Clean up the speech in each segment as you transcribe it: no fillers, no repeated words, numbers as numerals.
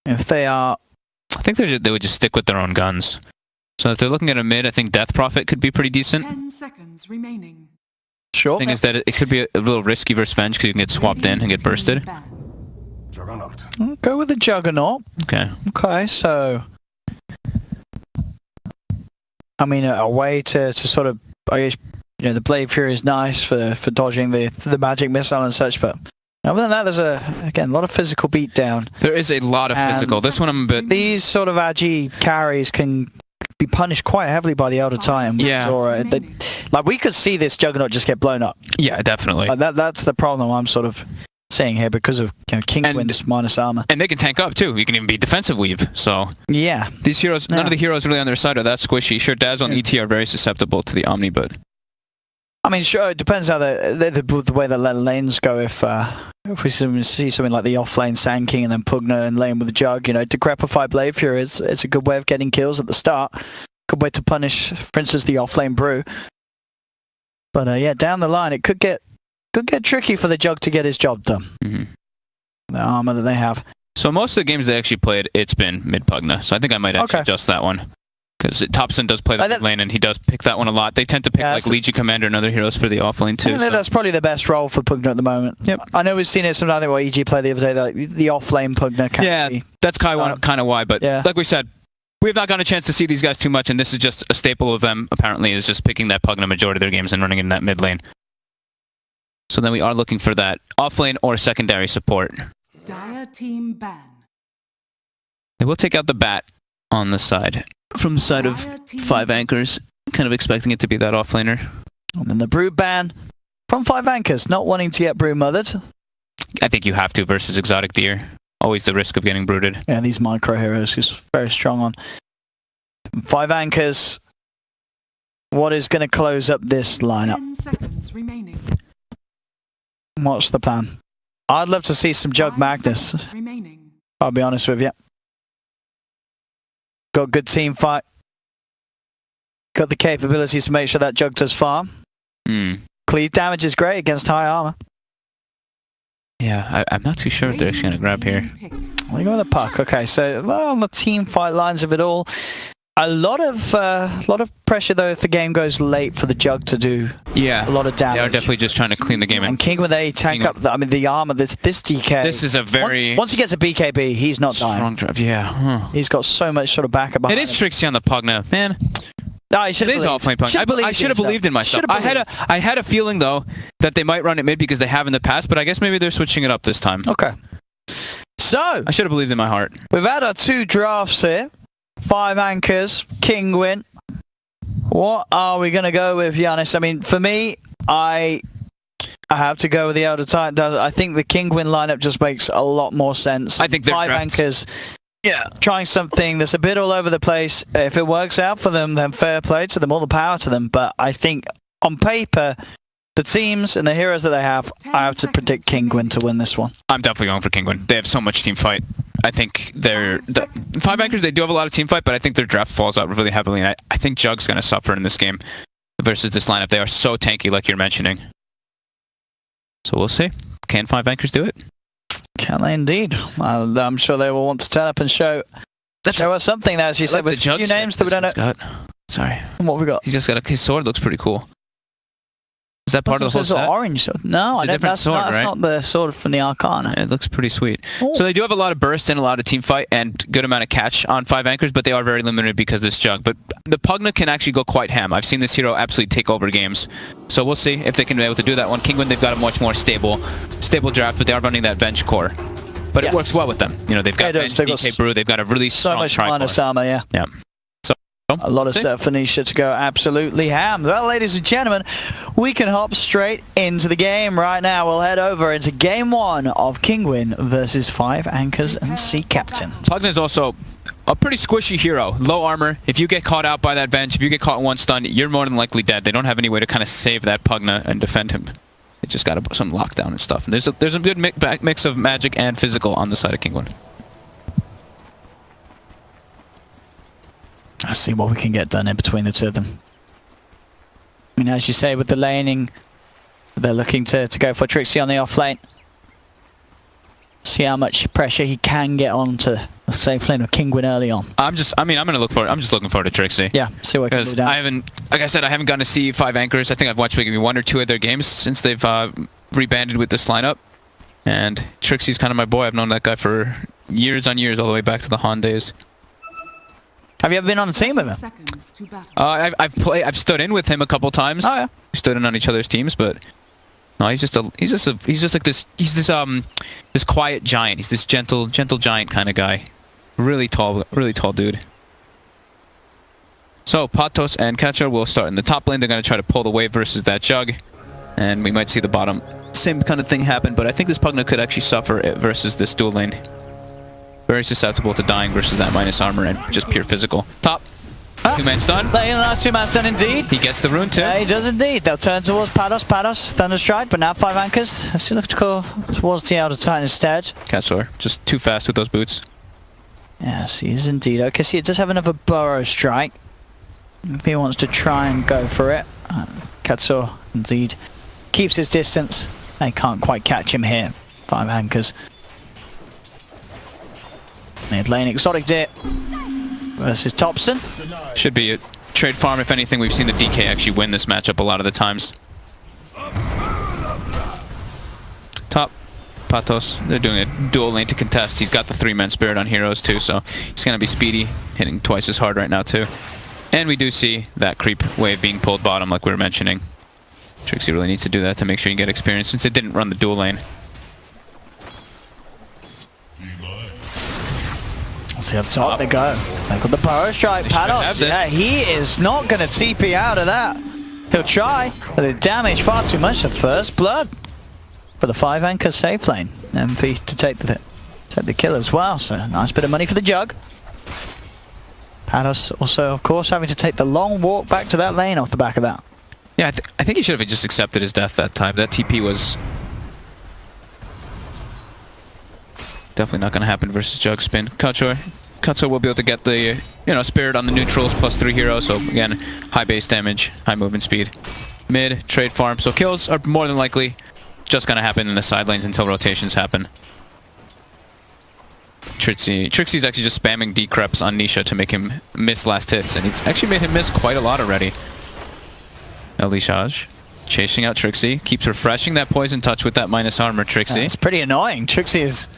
If they are... I think they would just stick with their own guns. So if they're looking at a mid, I think Death Prophet could be pretty decent. 10 seconds remaining. Sure. The thing is that it could be a little risky versus Venge because you can get swapped in and get bursted. Go with the Juggernaut. Okay. Okay, so... I mean, a way to sort of... I guess, you know, the Blade Fury is nice for dodging the magic missile and such, but... Other than that, there's again, a lot of physical beatdown. There is a lot of physical. This one I'm a bit... These sort of agi carries can be punished quite heavily by the Elder Titan. Yeah. Like, we could see this Juggernaut just get blown up. Yeah, definitely. That's the problem I'm sort of seeing here because of, you know, Kinguin's minus armor. And they can tank up, too. You can even be defensive weave, so... Yeah. These heroes, none of the heroes really on their side are that squishy. Sure, Dazzle and ET are very susceptible to the Omni, but... I mean, sure, it depends how the way the lanes go. If we see something like the off-lane Sand King and then Pugna and lane with the Jug, you know, Decrepify Blade Fury, it's a good way of getting kills at the start. Good way to punish, for instance, the off-lane Brew. But yeah, down the line, it could get tricky for the Jug to get his job done. The armor that they have. So most of the games they actually played, it's been mid-Pugna. So I think I might actually adjust that one. Because Thompson does play the mid lane, and he does pick that one a lot. They tend to pick like Legion Commander and other heroes for the offlane too. I think that's probably the best role for Pugna at the moment. Yep. I know we've seen it sometimes. I think what EG played the other day, like the offlane Pugna. Yeah, that's kind of why. But like we said, we have not gotten a chance to see these guys too much, and this is just a staple of them. Apparently, is just picking that Pugna majority of their games and running in that mid lane. So then we are looking for that offlane or secondary support. Dire team ban. They will take out the bat on the side. From the side of 5 Anchors, kind of expecting it to be that offlaner. And then the Brood ban from 5 Anchors, not wanting to get Brood mothered. I think you have to versus Exotic Deer. Always the risk of getting brooded. Yeah, these micro heroes he's very strong on. 5 Anchors. What is going to close up this lineup? 10 seconds remaining. What's the plan? I'd love to see some Jug Magnus. I'll be honest with you. Got good team fight. Got the capabilities to make sure that Jug does farm. Cleave damage is great against high armor. Yeah, I'm not too sure if they're actually going to grab here. We go with the puck. Okay, so on the team fight lines of it all, a lot of pressure though if the game goes late for the Jug to do a lot of damage. They are definitely just trying to clean the game. And King, when they tank up, I mean the armor, this DK. This is a very... Once he gets a BKB, he's not dying. Strong drive, yeah. He's got so much sort of backup behind him. It is Trixie on the Pugna, man. No, it is offlane Pugna. I should have believed in myself. I had a feeling though that they might run it mid because they have in the past, but I guess maybe they're switching it up this time. Okay. So I should have believed in my heart. We've had our 2 drafts here. 5 Anchors, Kinguin. What are we going to go with, Giannis? I mean, for me, I have to go with the Elder Titan. I think the Kinguin lineup just makes a lot more sense. I think 5 Anchors, trying something that's a bit all over the place. If it works out for them, then fair play to them, all the power to them. But I think on paper, the teams and the heroes that they have, I have to predict Kinguin to win this one. I'm definitely going for Kinguin. They have so much team fight. I think the 5 Anchors, they do have a lot of team fight, but I think their draft falls out really heavily, and I think Jug's going to suffer in this game versus this lineup. They are so tanky, like you're mentioning. So we'll see. Can 5 Anchors do it? Can they indeed? I'm sure they will want to turn up and show us something, as you said, with a few names that we don't know. Sorry. What we got? He's just got his sword looks pretty cool. Is that part of the whole set? Orange sword. No, I don't. That's not the sword from the Arcana. It looks pretty sweet. Ooh. So they do have a lot of burst and a lot of team fight and good amount of catch on 5 Anchors, but they are very limited because of this Jug. But the Pugna can actually go quite ham. I've seen this hero absolutely take over games. So we'll see if they can be able to do that one. Kinguin, they've got a much more stable draft, but they are running that Venge core. But it works well with them. You know, they've got Venge, DK Brew, they've got a really strong much minus armor, yeah. A lot of stuff for Nisha to go absolutely ham. Well, ladies and gentlemen, we can hop straight into the game right now. We'll head over into game 1 of Kinguin versus 5 Anchors and Sea Captain. Pugna is also a pretty squishy hero. Low armor. If you get caught out by that Venge, if you get caught in one stun, you're more than likely dead. They don't have any way to kind of save that Pugna and defend him. They just got some lockdown and stuff. And there's a good mix of magic and physical on the side of Kinguin. Let's see what we can get done in between the two of them. I mean, as you say, with the laning, they're looking to go for Trixie on the off lane. See how much pressure he can get onto the safe lane of Kinguin early on. I'm just looking forward to Trixie. Yeah, see what can Because do down. I haven't, like I said, I haven't gotten to see 5 Anchors. I think I've watched maybe 1 or 2 of their games since they've rebanded with this lineup. And Trixie's kind of my boy. I've known that guy for years on years, all the way back to the Han days. Have you ever been on a team with him? Seconds to battle. I've stood in with him a couple times. Oh yeah. We stood in on each other's teams, but no, he's just like this. He's this quiet giant. He's this gentle giant kind of guy. Really tall dude. So Patos and Catcher will start in the top lane. They're going to try to pull the wave versus that Jug, and we might see the bottom same kind of thing happen. But I think this Pugna could actually suffer it versus this dual lane. Very susceptible to dying versus that minus armor and just pure physical. Top. 2-man stun. Nice 2-man stun indeed. He gets the rune too. Yeah, he does indeed. They'll turn towards Patos, Thunderstrike, but now 5 anchors. Let's look to go towards the Elder Titan instead. Catcher just too fast with those boots. Yes, he is indeed. Okay, see, it does have another Burrow Strike. If he wants to try and go for it. Katsuo indeed keeps his distance. They can't quite catch him here. 5 anchors. Mid lane Exotic Deer versus Thompson. Should be a trade farm. If anything, we've seen the DK actually win this matchup a lot of the times. Top. Patos. They're doing a dual lane to contest. He's got the 3-man spirit on heroes too, so he's going to be speedy, hitting twice as hard right now too. And we do see that creep wave being pulled bottom like we were mentioning. Trixie really needs to do that to make sure you get experience since it didn't run the dual lane. See up top they go. They got the Burrow Strike. Patos, yeah, he is not going to TP out of that. He'll try, but the damage far too much. The first blood for the 5 anchor safe lane. MP to take the kill as well. So nice bit of money for the Jug. Patos also, of course, having to take the long walk back to that lane off the back of that. Yeah, I think he should have just accepted his death that time. That TP was definitely not going to happen versus Jug spin. Katsuo will be able to get the spirit on the neutrals plus 3 heroes. So again, high base damage, high movement speed. Mid trade farm. So kills are more than likely just going to happen in the side lanes until rotations happen. Trixie's actually just spamming decreps on Nisha to make him miss last hits, and it's actually made him miss quite a lot already. Elishaj chasing out Trixie, keeps refreshing that poison touch with that minus armor. Trixie. It's pretty annoying. Trixie is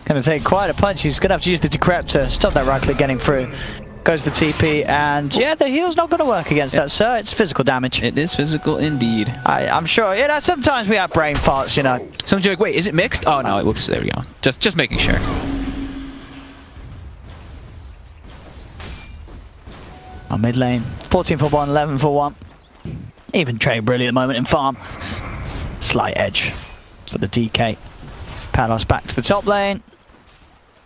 going to take quite a punch. He's going to have to use the decrep to stop that right click getting through. Goes the TP, and yeah, the heal's not going to work against that, sir. It's physical damage. It is physical indeed. I'm sure. Sometimes we have brain farts, Someone's like, wait, is it mixed? Oh no, whoops, there we go. Just making sure. On mid lane, 14 for 1, 11 for 1. Even trade brilliant at the moment in farm. Slight edge for the DK. Palos back to the top lane.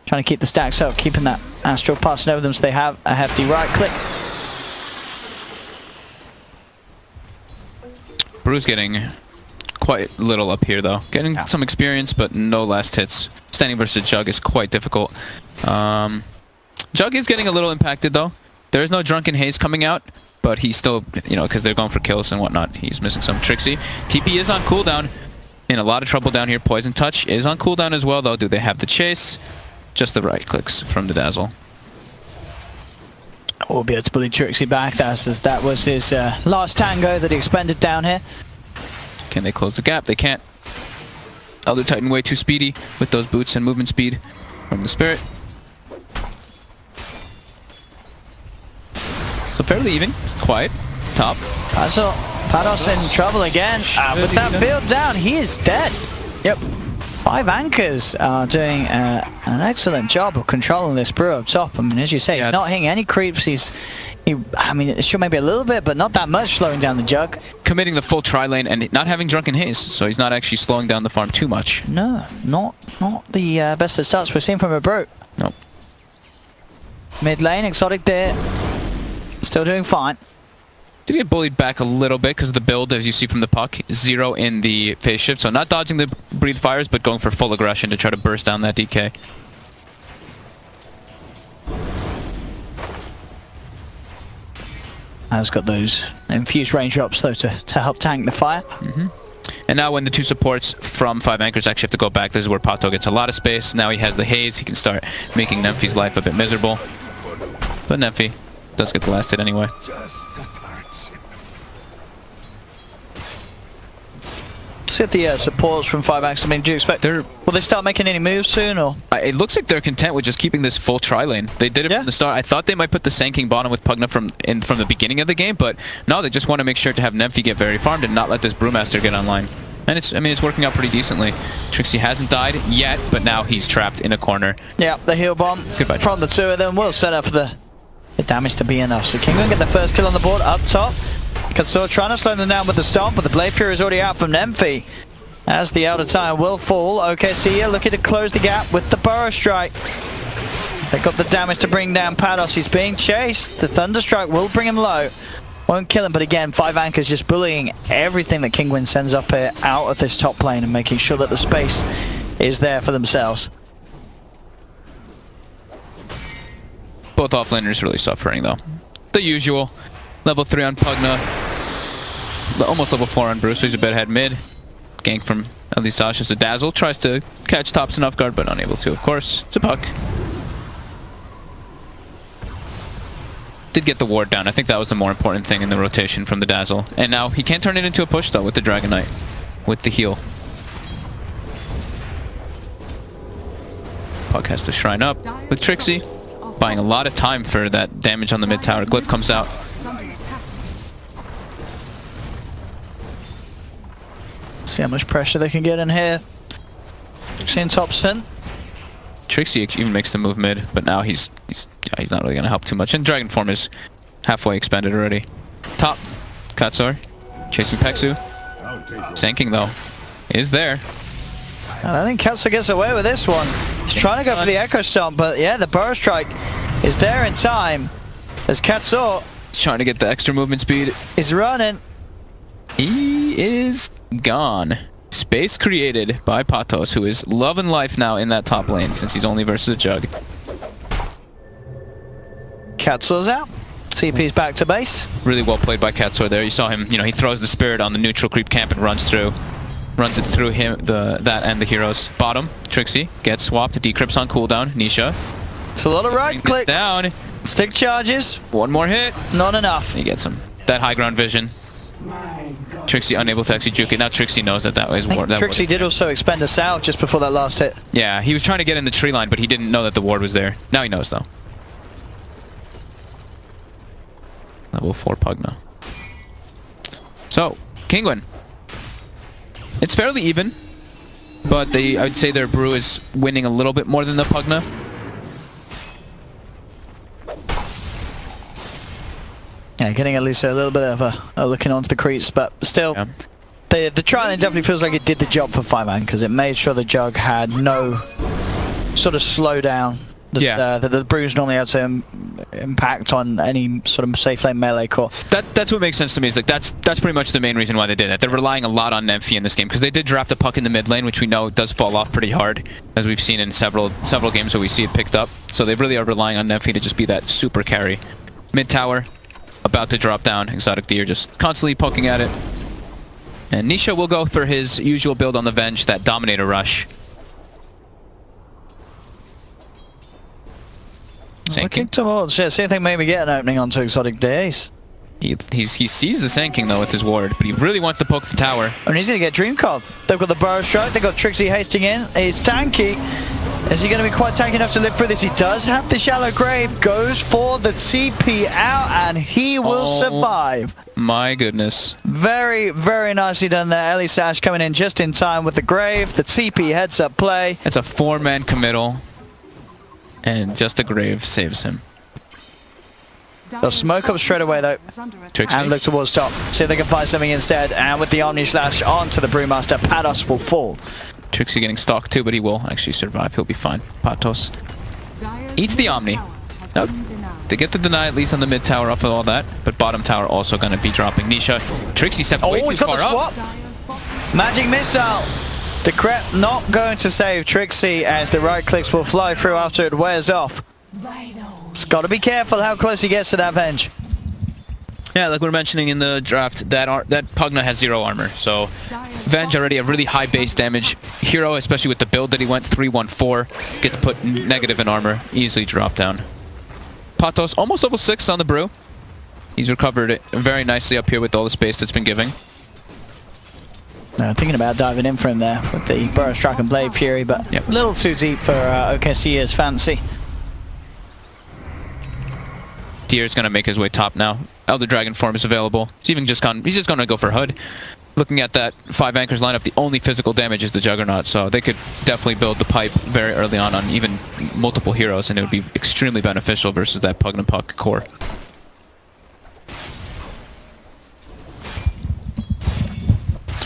Trying to keep the stacks up, keeping that Astral passing over them so they have a hefty right click. Brew's getting quite little up here though. Getting some experience, but no last hits. Standing versus Jug is quite difficult. Jug is getting a little impacted though. There is no Drunken Haze coming out, but he's still, because they're going for kills and whatnot, he's missing some. Trixie. TP is on cooldown. In a lot of trouble down here. Poison Touch is on cooldown as well though. Do they have the chase? Just the right clicks from the Dazzle. We'll be able to bully Trixie back. That was his last tango that he expended down here. Can they close the gap? They can't. Elder Titan way too speedy with those boots and movement speed from the Spirit. So fairly even. Quiet. Top. Patos in trouble again. With that build down, he is dead. Yep. 5 anchors are doing an excellent job of controlling this brew up top. I mean, as you say, he's not hitting any creeps. I mean, it's sure maybe a little bit, but not that much slowing down the Jug. Committing the full tri-lane and not having Drunken Haze, so he's not actually slowing down the farm too much. No, not the best of starts we've seen from a brew. Nope. Mid lane, Exotic Deer. Still doing fine. Did get bullied back a little bit because of the build, as you see from the puck. 0 in the phase shift, so not dodging the breathe fires, but going for full aggression to try to burst down that DK. Has got those infused raindrops though to help tank the fire. And now when the two supports from 5 anchors actually have to go back, this is where Pato gets a lot of space. Now he has the haze. He can start making Nemphy's life a bit miserable. But Nemphy does get the last hit anyway. See at the supports from 5 anchors. I mean, do you expect will they start making any moves soon, or? It looks like they're content with just keeping this full tri-lane. They did it from the start. I thought they might put the Sanking bottom with Pugna from the beginning of the game, but no, they just want to make sure to have Nemphy get very farmed and not let this Brewmaster get online. And it's working out pretty decently. Trixie hasn't died yet, but now he's trapped in a corner. Yeah, the heal bomb Goodbye, from the two of them will set up for the damage to be enough. So Kinguin get the first kill on the board up top. Katsura trying to slow them down with the stomp, but the Blade Fury is already out from Nemphy. As the outer tire will fall, OKC looking to close the gap with the Burrow Strike. They got the damage to bring down Pados. He's being chased. The Thunder Strike will bring him low. Won't kill him, but again, 5 anchors just bullying everything that Kinguin sends up here out of this top lane and making sure that the space is there for themselves. Both offlaners really suffering though. The usual. Level 3 on Pugna. Almost level 4 on Bruce, so he's a bit ahead mid. Gank from at least Sasha. So Dazzle tries to catch Thompson off guard, but unable to, of course. It's a puck. Did get the ward down. I think that was the more important thing in the rotation from the Dazzle. And now he can't turn it into a push though with the Dragon Knight. With the heal. Puck has to shrine up with Trixie. Buying a lot of time for that damage on the mid tower. Glyph comes out. See how much pressure they can get in here. Seeing Thompson. Trixie even makes the move mid, but now he's not really gonna help too much. And Dragon Form is halfway expended already. Top, Katsura, chasing Peksu. Sanking though, is there. And I think Katsura gets away with this one. He's trying to go for the Echo Stomp, but yeah, the Burrow Strike is there in time. As Katsura Trying to get the extra movement speed. is running. He is gone. Space created by Patos, who is loving life now in that top lane since he's only versus a Jug. Katsura's out. CP's back to base. Really well played by Katsura there. You saw him, he throws the spirit on the neutral creep camp and runs it through him, that and the heroes. Bottom, Trixie gets swapped. Decrypts on cooldown. Nisha. It's a lot of right click. Down. Stick charges. One more hit. Not enough. He gets him. That high ground vision. Trixie unable to actually juke it. Now Trixie knows that was ward. Trixie did also expend a Sal just before that last hit. Yeah, he was trying to get in the tree line, but he didn't know that the ward was there. Now he knows though. Level 4 Pugna. So, Kinguin. It's fairly even, but I would say their brew is winning a little bit more than the Pugna. Yeah, getting at least a little bit of a looking onto the creeps, but still, the tri-lane definitely feels like it did the job for 5 because it made sure the Jug had no sort of slowdown that the brews normally had to impact on any sort of safe lane melee core. That's what makes sense to me. Is like that's pretty much the main reason why they did that. They're relying a lot on Nemphy in this game because they did draft a puck in the mid lane, which we know does fall off pretty hard, as we've seen in several games where we see it picked up. So they really are relying on Nemphy to just be that super carry. Mid tower. About to drop down. Exotic Deer just constantly poking at it. And Nisha will go for his usual build on the Venge, that Dominator Rush. Looking towards, see if they maybe get an opening onto Exotic Days. He sees the Sanking though with his ward, but he really wants to poke the tower. And he's going to get Dream Cob. They've got the Burrow Strike, they've got Trixie hasting in. He's tanky. Is he going to be quite tanky enough to live through this? He does have the Shallow Grave, goes for the TP out, and he will survive. My goodness. Very, very nicely done there. Ellie Sash coming in just in time with the Grave. The TP heads up play. It's a 4-man committal, and just a Grave saves him. They'll smoke up straight away though, Trixie. and look towards top. See if they can find something instead, and with the Omni Slash onto the Brewmaster, Patos will fall. Trixie getting stalked too, but he will actually survive. He'll be fine. Patos eats the Omni. Nope. They get the deny at least on the mid tower off of all that, but bottom tower also going to be dropping. Nisha. Trixie stepped way too far up. Magic Missile. Decrep not going to save Trixie as the right clicks will fly through after it wears off. It's got to be careful how close he gets to that Venge. Yeah, like we were mentioning in the draft, that Pugna has 0 armor, so Venge already a really high base damage hero, especially with the build that he went 3-1-4. Get to put negative in armor, easily drop down. Patos almost level 6 on the brew. He's recovered it very nicely up here with all the space that's been giving. No, thinking about diving in for him there with the Burrow Strike and Blade Fury, but a little too deep for OKC's fancy. Deer's gonna make his way top now. Elder Dragon form is available. He's just gonna go for Hood. Looking at that 5 anchors lineup, the only physical damage is the Juggernaut, so they could definitely build the pipe very early on even multiple heroes, and it would be extremely beneficial versus that Pugna Puck core.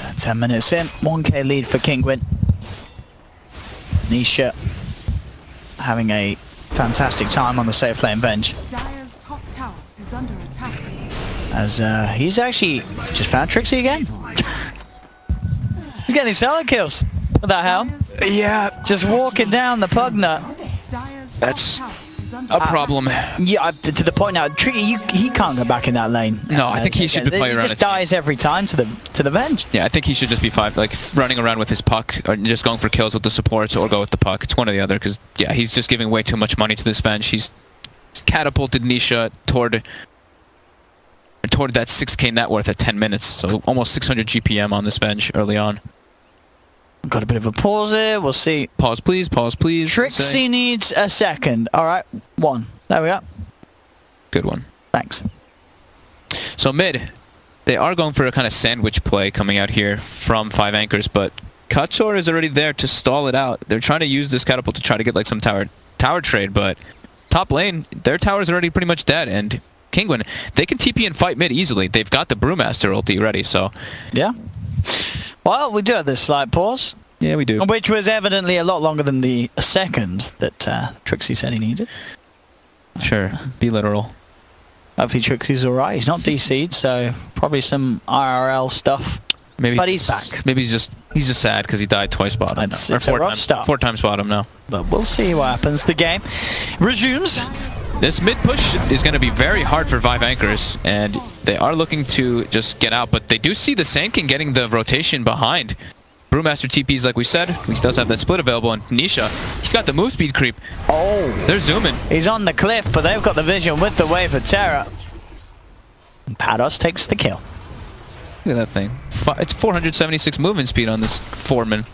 Uh, 10 minutes in, 1k lead for Kinguin. Nisha having a fantastic time on the safe lane bench. Dire's top tower is under attack. As he's actually just found Trixie again. He's getting solo kills. What the hell? Yeah, just walking down the Pugna. Dire's That's top tower is under a problem. Yeah, to the point now, he can't go back in that lane. No, I think he should be playing around. He just dies every time to the bench. Yeah, I think he should just be running around with his puck, or just going for kills with the supports, or go with the puck. It's one or the other, because yeah, he's just giving way too much money to this bench. He's catapulted Nisha toward that 6k net worth at 10 minutes, so almost 600 GPM on this bench early on. Got a bit of a pause there. We'll see. Pause, please. Pause, please. Trixie needs a second. All right, 1. There we go. Good one. Thanks. So mid, they are going for a kind of sandwich play coming out here from 5 anchors, but Kachor is already there to stall it out. They're trying to use this catapult to try to get like some tower trade, but top lane, their tower is already pretty much dead, and Kinguin, they can TP and fight mid easily. They've got the Brewmaster ulti ready, so... Yeah. Well, we do have this slight pause. Yeah, we do. Which was evidently a lot longer than the second that Trixie said he needed. Sure, be literal. Hopefully Trixie's alright. He's not DC'd, so probably some IRL stuff. Maybe, but he's back. Maybe he's just sad because he died twice bottom. It's a rough start. 4 times bottom now. But we'll see what happens. The game resumes. This mid push is going to be very hard for 5 anchors, and they are looking to just get out, but they do see the Sand King getting the rotation behind. Brewmaster TPs, like we said, he does have that split available, and Nisha, he's got the move speed creep. Oh, they're zooming. He's on the cliff, but they've got the vision with the Wave of Terror. And Pados takes the kill. Look at that thing. It's 476 movement speed on this Foreman.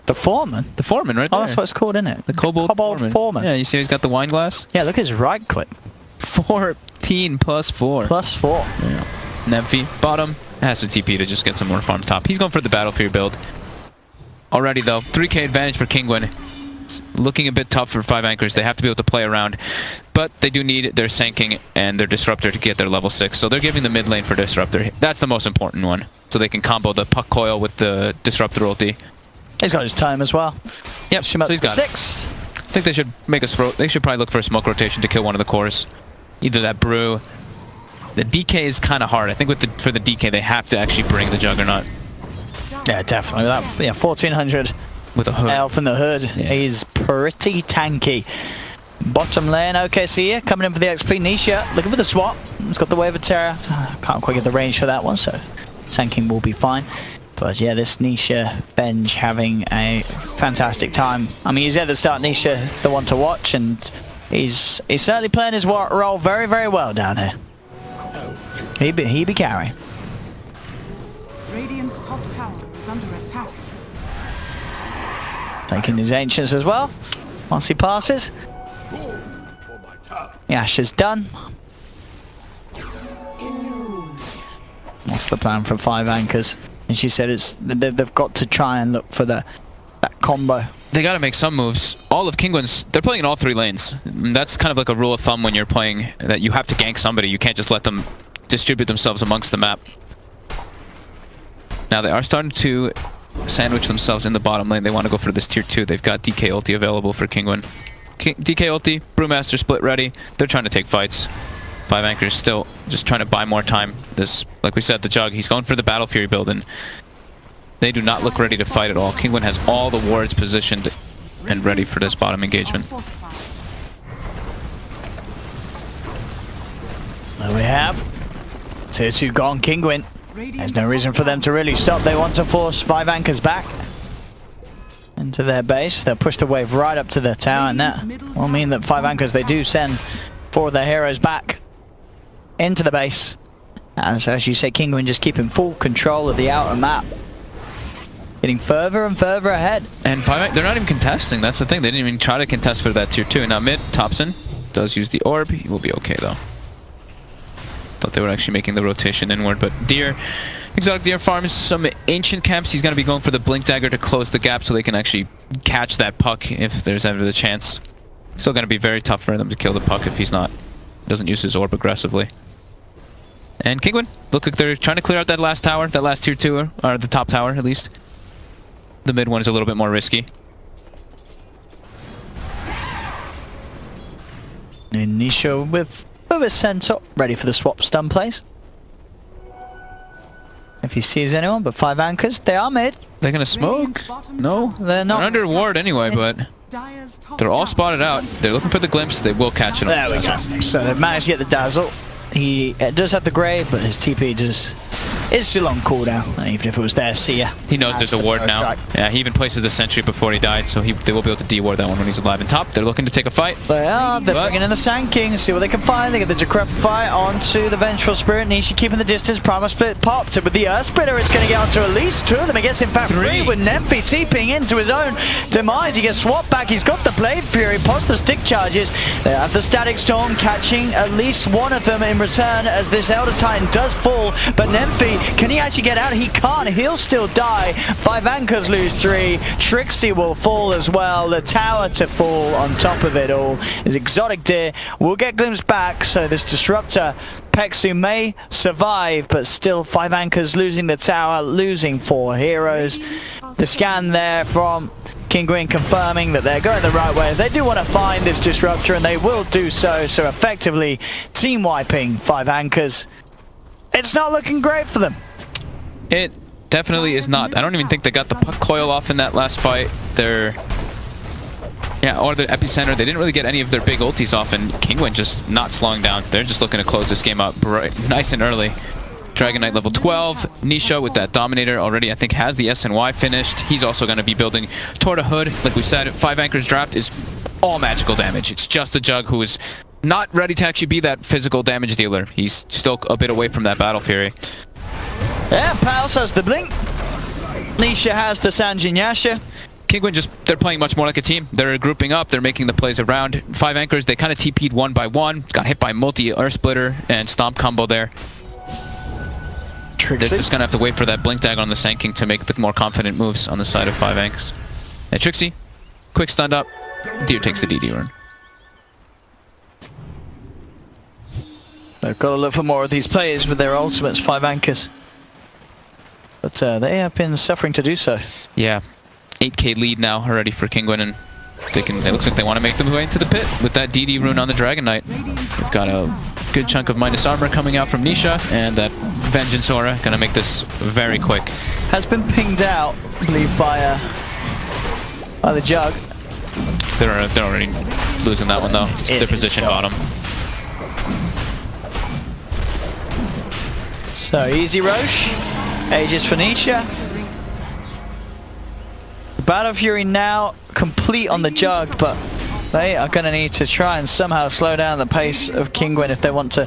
The Foreman? The Foreman, right there. Oh, that's what it's called, isn't it? The Cobalt Foreman. Yeah, you see he's got the wine glass? Yeah, look at his right click. 14 plus 4. Plus 4. Yeah. Nephi, bottom, has to TP to just get some more farm top. He's going for the Battlefield build. Already though, 3k advantage for Kinguin. It's looking a bit tough for 5 anchors. They have to be able to play around. But they do need their Sand King and their Disruptor to get their level 6. So they're giving the mid lane for Disruptor. That's the most important one. So they can combo the Puck Coil with the Disruptor ulti. He's got his time as well. Yep, so he's got 6. I think they should make they should probably look for a smoke rotation to kill one of the cores. Either that Brew. The DK is kind of hard. I think for the DK they have to actually bring the Juggernaut. Yeah, definitely. That 1400 with a hood. Elf in the hood. Yeah. He's pretty tanky. Bottom lane, OKC here, coming in for the XP. Nisha looking for the swap. He's got the Wave of Terror. Can't quite get the range for that one, so Sand King will be fine. But yeah, this Nisha bench having a fantastic time. I mean, he's at the start, Nisha, the one to watch, and he's certainly playing his role very, very well down here. He be carrying. Radiant's top tower is under attack. Taking his Ancients as well, once he passes. The Ashe is done. What's the plan for 5 anchors? And she said they've got to try and look for that combo. They got to make some moves. All of Kinguin's, they're playing in all 3 lanes. That's kind of like a rule of thumb when you're playing, that you have to gank somebody. You can't just let them distribute themselves amongst the map. Now they are starting to sandwich themselves in the bottom lane. They want to go for this tier 2. They've got DK ulti available for Kinguin. DK ulti, Brewmaster split ready. They're trying to take fights. 5 anchors still just trying to buy more time. This, like we said, the Jug, he's going for the Battle Fury build, and they do not look ready to fight at all. Kinguin has all the wards positioned and ready for this bottom engagement. There we have. Tier 2 gone, Kinguin. There's no reason for them to really stop. They want to force 5 anchors back into their base. They'll push the wave right up to the tower, and that will mean that 5 anchors, they do send 4 of their heroes back into the base. And so, as you say, Kinguin just keeping full control of the outer map. Getting further and further ahead. And 5, they're not even contesting. That's the thing. They didn't even try to contest for that tier 2. Now mid, Thompson does use the orb. He will be okay though. Thought they were actually making the rotation inward, but Deer, Exotic Deer farms some ancient camps. He's going to be going for the Blink Dagger to close the gap so they can actually catch that puck if there's ever the chance. Still going to be very tough for them to kill the puck if he's not, doesn't use his orb aggressively. And Kinguin, look like they're trying to clear out that last tower, that last tier 2, or the top tower at least. The mid one is a little bit more risky. And Nisha with a center, ready for the swap stun plays. If he sees anyone, but 5 anchors, they are mid. They're gonna smoke? No, they're not. They're under ward anyway, but they're all spotted out. They're looking for the glimpse. They will catch it. There we go. So they've managed to get the dazzle. He does have the grave, but his TP just is still on cooldown. And even if it was there, see ya. He knows there's a ward now. Strike. Yeah, he even places the sentry before he died, so they will be able to de-ward that one when he's alive. And top, they're looking to take a fight. They are. They're bringing in the Sand King. See what they can find. They get the Decrepify onto the Vengeful Spirit. Nisha keeping the distance. Primal Split popped. With the Earth Splitter, it's going to get onto at least 2 of them. It gets in fact 3 with Nemphy TPing into his own demise. He gets swapped back. He's got the Blade Fury. Pops the stick charges. They have the Static Storm catching at least 1 of them in return as this Elder Titan does fall. But Nemphy, can he actually get out? He can't. He'll still die. 5 anchors lose 3. Trixie will fall as well. The tower to fall on top of it all. His Exotic Deer will get glimpsed back, so this Disruptor Pexu may survive, but still 5 anchors losing the tower, losing 4 heroes. The scan there from Kinguin confirming that they're going the right way. They do want to find this Disruptor, and they will do so. So effectively team wiping 5 anchors. It's not looking great for them. It definitely is not. I don't even think they got the puck coil off in that last fight. Yeah, or the epicenter. They didn't really get any of their big ultis off, and Kinguin just not slowing down. They're just looking to close this game out nice and early. Dragon Knight level 12. Nisha with that Dominator already, I think, has the SNY finished. He's also going to be building toward a hood. Like we said, 5 anchors draft is all magical damage. It's just a Jug who is not ready to actually be that physical damage dealer. He's still a bit away from that Battle Fury. Yeah, Pals has the Blink. Nisha has the Sanjin Yasha. Kinguin they're playing much more like a team. They're grouping up, they're making the plays around. 5 anchors, they kind of TP'd 1 by 1. Got hit by multi-Earth Splitter and Stomp combo there. Trixie. They're just going to have to wait for that Blink Dagger on the Sand King to make the more confident moves on the side of 5 anchors. And Trixie, quick stunned up. Deer takes the DD run. They've got to look for more of these players with their ultimates, 5 anchors. But they have been suffering to do so. Yeah, 8k lead now already for Kinguin, and it looks like they want to make them way into the pit with that DD rune on the Dragon Knight. We've got a good chunk of minus armor coming out from Nisha, and that Vengeance Aura gonna make this very quick. Has been pinged out, I believe, by the Jug. They're already losing that one though. Their position bottom. So easy Roche. Aegis for Nisha. Battle Fury now complete on the Jug, but they are going to need to try and somehow slow down the pace of Kinguin if they want to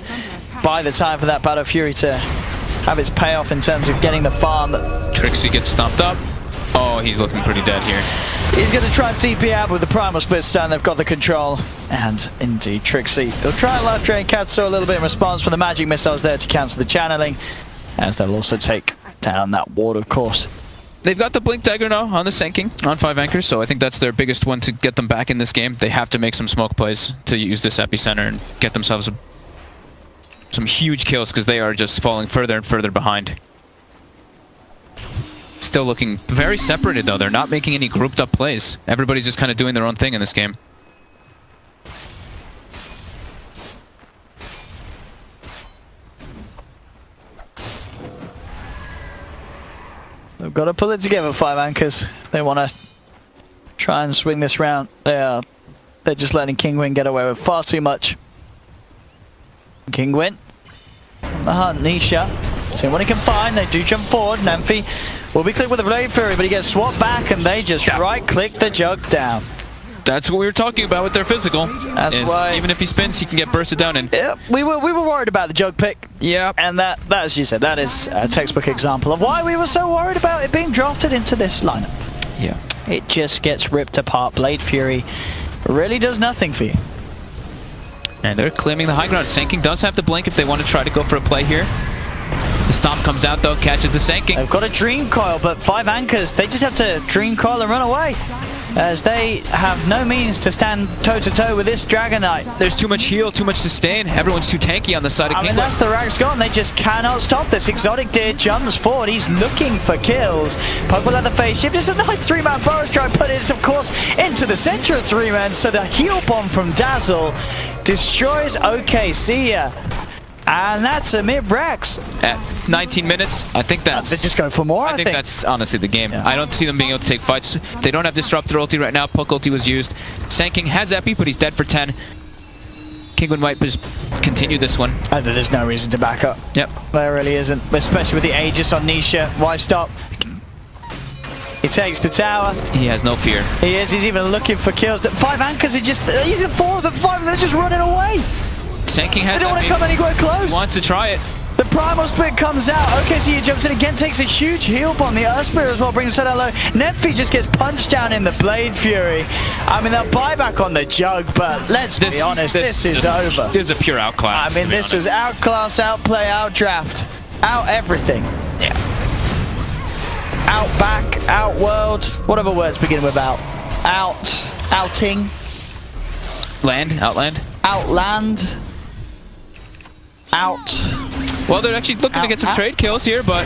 buy the time for that Battle Fury to have its payoff in terms of getting the farm. Trixie gets stomped up. Oh, he's looking pretty dead here. He's going to try and TP out with the Primal Split stun. They've got the control. And indeed, Trixie. They'll try and life drain Katsu a little bit in response for the magic missiles there to cancel the channeling. As they'll also take down that ward, of course. They've got the Blink Dagger now on the Sand King on 5 anchors, so I think that's their biggest one to get them back in this game. They have to make some smoke plays to use this epicenter and get themselves some huge kills, because they are just falling further and further behind. Still looking very separated though. They're not making any grouped up plays. Everybody's just kind of doing their own thing in this game. They've got to pull it together, 5 anchors. If they want to try and swing this round. They're just letting Kinguin get away with far too much. Kinguin the hunt. Nisha, seeing what he can find. They do jump forward. Nemphy will be clicked with a Blade Fury, but he gets swapped back, and they just right-click the jug down. That's what we were talking about with their physical. That's why, even if he spins, he can get bursted down. And yeah, we were worried about the jug pick. Yeah, and that, as you said, that is a textbook example of why we were so worried about it being drafted into this lineup. Yeah, it just gets ripped apart. Blade Fury really does nothing for you. And they're claiming the high ground. Sanking does have the blink if they want to try to go for a play here. The stomp comes out though, catches the Sanking. They've got a Dream Coil, but 5 anchors, they just have to Dream Coil and run away, as they have no means to stand toe-to-toe with this Dragon Knight. There's too much heal, too much sustain. Everyone's too tanky on the side of Kinguin. I mean, that's the Rags gone. They just cannot stop this. Exotic Deer jumps forward. He's looking for kills. Pug will have the face shift. It's a nice 3-man burst try, but it's, of course, into the center of 3-man. So the heal bomb from Dazzle destroys OKC. And that's a mid-Rex. At 19 minutes, I think that's... They just go for more, I think that's honestly the game. Yeah. I don't see them being able to take fights. They don't have Disruptor ulti right now. Puck ulti was used. Sanking has Epi, but he's dead for 10. Kinguin might just continue this one. There's no reason to back up. Yep. There really isn't, especially with the Aegis on Nisha. Why stop? He takes the tower. He has no fear. He is. He's even looking for kills. 5 anchors are just... He's in 4 of them. 5 of them are just running away. Sanking has... They don't want to come anywhere close. He wants to try it. The Primal Split comes out. Okay, so he jumps in again, takes a huge heal bomb. The Earth Spirit as well brings him so low. Nemphy just gets punched down in the Blade Fury. I mean, they'll buy back on the jug, but let's be honest, this is over. This is a pure outclass. I mean, this was outclass, outplay, outdraft, out everything. Yeah. Outback, outworld, whatever words begin with out. Outing. Outland. Outland. Well, they're actually looking to get some trade kills here, but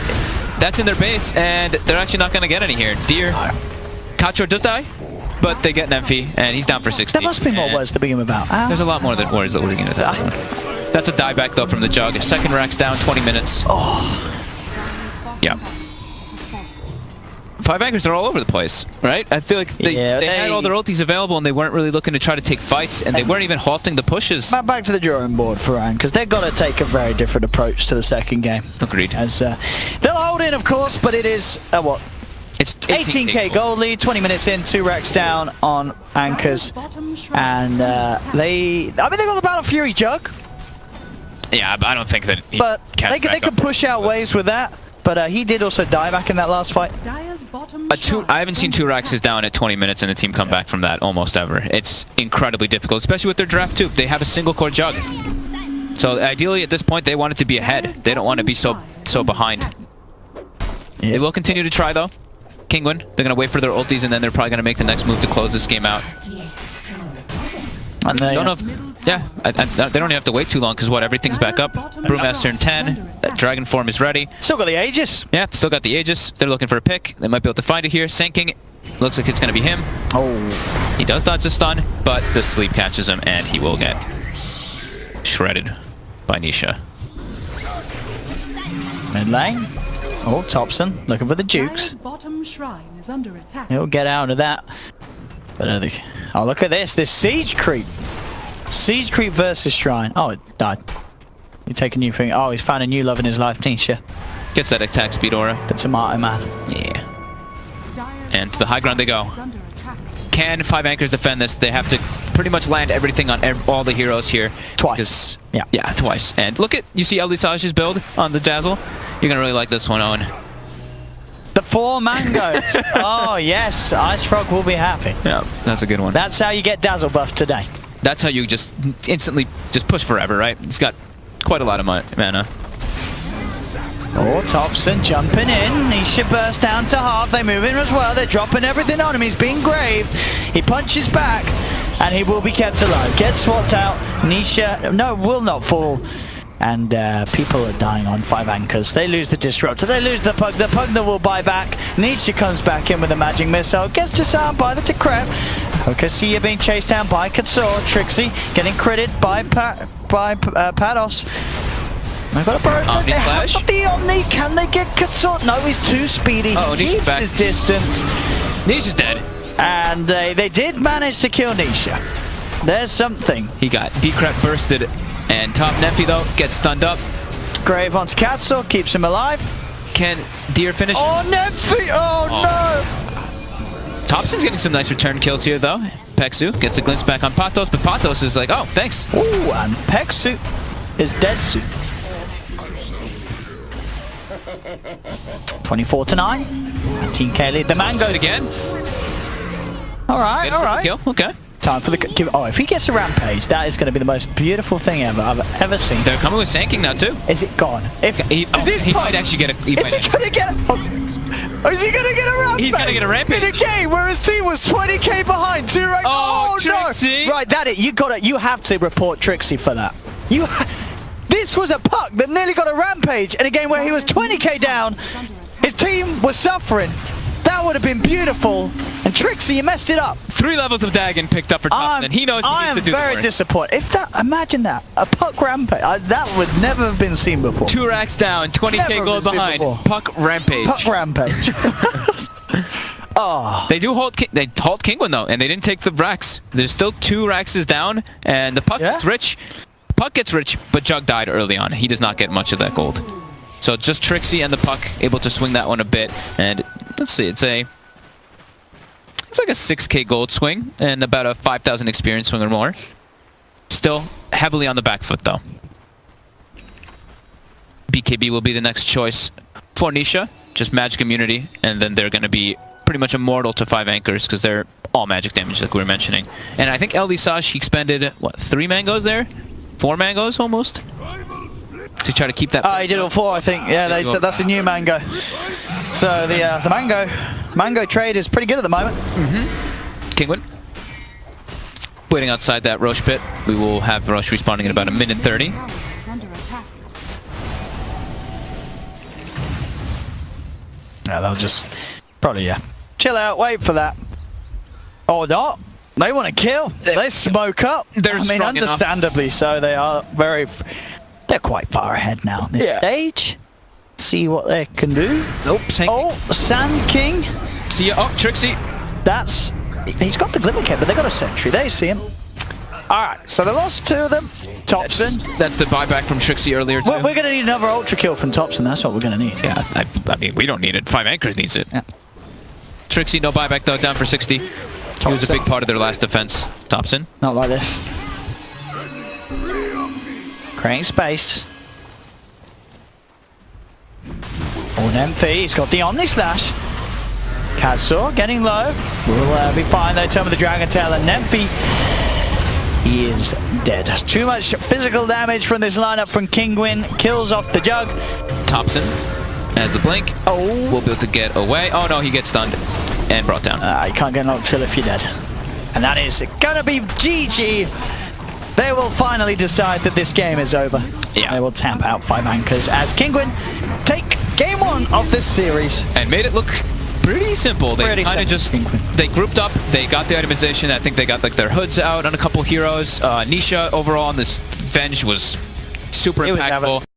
that's in their base, and they're actually not going to get any here. Deer, Kachor does die, but they get Nemphy, and he's down for 60. There must be more words to begin with about. There's a lot more than words that we're going to say. That's a dieback, though, from the jug. Second Rack's down, 20 minutes. Oh. Yeah. 5 anchors are all over the place, right? I feel like they had all their ultis available and they weren't really looking to try to take fights, and they weren't even halting the pushes. Back to the drawing board for Ryan, because they've got to take a very different approach to the second game. Agreed. As they'll hold in, of course, but it is what? It's 18k gold lead, 20 minutes in, 2 racks down on anchors, and they got the Battle Fury jug. Yeah, but I don't think that. But they could push out waves with that. But he did also die back in that last fight. I haven't seen 2 racks is down at 20 minutes and the team come back from that almost ever. It's incredibly difficult, especially with their draft too. They have a single core jug. So ideally at this point they want it to be ahead. They don't want to be so behind. They will continue to try though. Kinguin, they're going to wait for their ultis and then they're probably going to make the next move to close this game out. And they don't know if, they don't even have to wait too long because everything's back up. Brewmaster in 10. That Dragon form is ready. Still got the Aegis. Yeah, still got the Aegis. They're looking for a pick. They might be able to find it here. Sanking. Looks like it's going to be him. Oh. He does dodge the stun, but the sleep catches him and he will get shredded by Nisha. Mid lane. Oh, Thompson looking for the Dukes. He'll get out of that. But oh, look at this Siege Creep. Siege Creep versus Shrine. Oh, it died. You take a new thing. Oh, he's found a new love in his life, Nisha. Gets that attack speed aura. The tomato man. Yeah. And to the high ground they go. Can 5 anchors defend this? They have to pretty much land everything on all the heroes here. Twice. Yeah, twice. And look at, you see Elisage's build on the Dazzle? You're going to really like this one, Owen. The 4 mangoes. Oh, yes. Ice Frog will be happy. Yeah, that's a good one. That's how you get Dazzle buff today. That's how you just instantly just push forever, right? It's got quite a lot of mana. Oh, Thompson jumping in. Nisha burst down to half. They move in as well. They're dropping everything on him. He's being graved. He punches back, and he will be kept alive. Gets swapped out. Nisha, no, will not fall. And people are dying on 5 anchors. They lose the Disruptor. They lose the Pug. The Pugna will buy back. Nisha comes back in with a magic missile. Gets disarmed by the Decrep. Okasia being chased down by Katsor. Trixie getting critted by Pados. They've got a bird. Omni Flash. The Omni. Can they get Katsor? No, he's too speedy. Oh, Nisha's back. His distance. Nisha's dead. And they did manage to kill Nisha. There's something. He got Decrep bursted. And top Nemphy though gets stunned up. Grave onto Katsu, keeps him alive. Can Deer finish? Oh, Nephi! Oh, no! Thompson's getting some nice return kills here, though. Peksu gets a glimpse back on Patos, but Patos is like, oh, thanks. Ooh, and Peksu is dead soon. 24-9. Team K lead the Mango. Again. All right, all right. Kill. Okay. Time for the... Oh, if he gets a rampage, that is going to be the most beautiful thing I've ever seen. They're coming with Sanking now, too. Is it gone? He might actually get a... Is he going to get... Is he going to get a rampage? He's going to get a rampage. In a game where his team was 20k behind, 2 rank... Oh, Trixie. No! Right, that it. You have to report Trixie for that. This was a puck that nearly got a rampage in a game where he was 20k down. His team was suffering. That would have been beautiful. And Trixie, you messed it up. 3 levels of Dagon picked up for Thompson. He knows he needs to do the work. I am very disappointed. If that, imagine that. A puck rampage. That would never have been seen before. 2 racks down, 20k gold behind. Puck rampage. Puck rampage. Oh. They halt Kinguin though, and they didn't take the racks. There's still 2 racks down, and the puck gets rich. Puck gets rich, but Jug died early on. He does not get much of that gold. So just Trixie and the puck able to swing that one a bit. And let's see, it's like a 6k gold swing and about a 5,000 experience swing or more. Still heavily on the back foot though. BKB will be the next choice for Nisha. Just magic immunity, and then they're going to be pretty much immortal to 5 anchors because they're all magic damage like we were mentioning. And I think LD Sash, he expended, what, 3 mangoes there? 4 mangoes almost? To try to keep that... he did all 4, I think. Yeah, they said that's a new mango. So the mango trade is pretty good at the moment. Kinguin. Waiting outside that Roche pit. We will have Roche respawning in about a minute 30. Is under attack. Yeah, they'll just probably, chill out, wait for that. Or not. They want to kill. They smoke up. They're I mean, strong enough. understandably so. They are they're quite far ahead now at this stage. See what they can do. Nope. Oh, Sand King. See ya. Oh, Trixie. He's got the Glimmer Kit, but they got a sentry. They see him. Alright, so they lost 2 of them. Thompson. That's the buyback from Trixie earlier, too. We're going to need another Ultra Kill from Thompson. That's what we're going to need. Yeah, I mean, we don't need it. 5 anchors needs it. Yeah. Trixie, no buyback, though, down for 60. He was a big part of their last defense. Thompson. Not like this. Creating space. Oh, Nymphy, he's got the Omni Slash. Kazor getting low. Will be fine though, Tome of the Dragon Tail, and Nymphy, he is dead. Too much physical damage from this lineup from Kinguin. Kills off the Jug. Thompson has the blink. Oh. Will be able to get away. Oh no, he gets stunned and brought down. You can't get an Ultra if you're dead. And that is gonna be GG. They will finally decide that this game is over. Yeah. They will tap out 5 anchors as Kinguin take game 1 of this series. And made it look pretty simple. They kind of just, they grouped up, they got the itemization. I think they got like their hoods out on a couple heroes. Nisha overall on this Venge was super impactful.